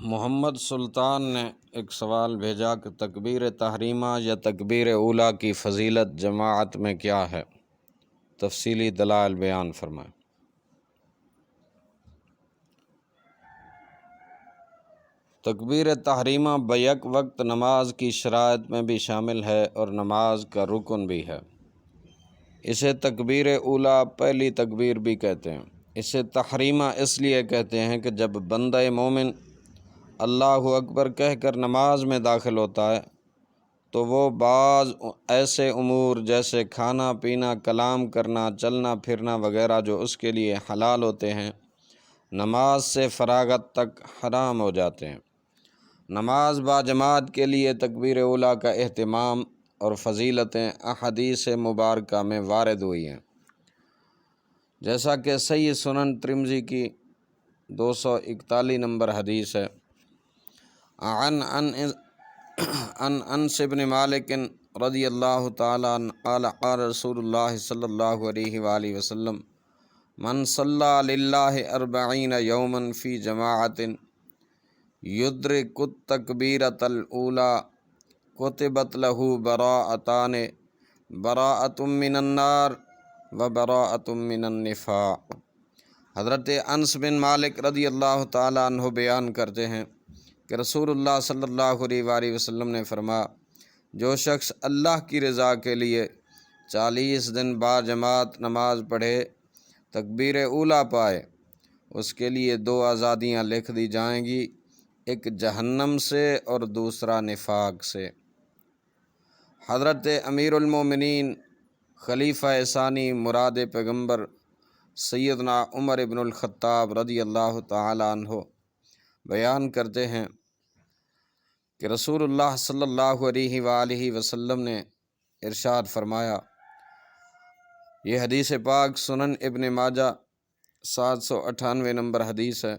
محمد سلطان نے ایک سوال بھیجا کہ تکبیر تحریمہ یا تکبیر اولیٰ کی فضیلت جماعت میں کیا ہے؟ تفصیلی دلائل بیان فرمائیں۔ تکبیر تحریمہ بیک وقت نماز کی شرائط میں بھی شامل ہے اور نماز کا رکن بھی ہے۔ اسے تکبیر اولیٰ پہلی تکبیر بھی کہتے ہیں۔ اسے تحریمہ اس لیے کہتے ہیں کہ جب بندہ مومن اللہ اکبر کہہ کر نماز میں داخل ہوتا ہے تو وہ بعض ایسے امور جیسے کھانا پینا، کلام کرنا، چلنا پھرنا وغیرہ جو اس کے لیے حلال ہوتے ہیں، نماز سے فراغت تک حرام ہو جاتے ہیں۔ نماز با جماعت کے لیے تکبیر اولیٰ کا اہتمام اور فضیلتیں احادیث مبارکہ میں وارد ہوئی ہیں، جیسا کہ صحیح سنن ترمذی کی 241 نمبر حدیث ہے۔ عن انس بن مالک رضی اللہ تعالی عنہ قال قال رسول اللہ صلی اللہ علیہ وآلہ وسلم من صلی للہ 40 یوما فی جماعت یدرک التکبیرۃ الاولی کتبت لہ براءتان، براءۃ من النار و براءۃ من النفاق۔ حضرت انس بن مالک رضی اللہ تعالیٰ عنہ بیان کرتے ہیں کہ رسول اللہ صلی اللہ علیہ وآلہ وسلم نے فرمایا، جو شخص اللہ کی رضا کے لیے 40 دن با جماعت نماز پڑھے، تکبیر اولیٰ پائے، اس کے لیے 2 آزادیاں لکھ دی جائیں گی، ایک جہنم سے اور دوسرا نفاق سے۔ حضرت امیر المومنین خلیفہ ثانی مراد پیغمبر سیدنا عمر بن الخطاب رضی اللہ تعالی عنہ بیان کرتے ہیں کہ رسول اللہ صلی اللہ علیہ وآلہ وسلم نے ارشاد فرمایا، یہ حدیث پاک سنن ابن ماجہ 798 نمبر حدیث ہے۔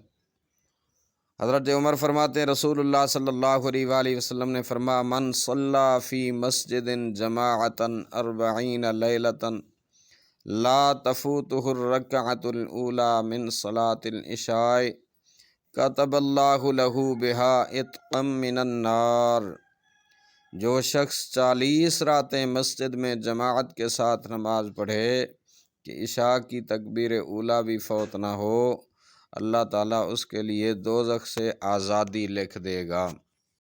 حضرت عمر فرماتے ہیں رسول اللہ صلی اللہ علیہ وآلہ وسلم نے فرمایا، من صلی فی مسجد جماعتا 40 لیلۃ لا تفوتہ الرکعۃ الاولی من صلاۃ العشاء کتب اللہ لہ بہا عتقا من النار۔ جو شخص 40 راتیں مسجد میں جماعت کے ساتھ نماز پڑھے کہ عشاء کی تکبیر اولیٰ بھی فوت نہ ہو، اللہ تعالیٰ اس کے لیے دوزخ سے آزادی لکھ دے گا۔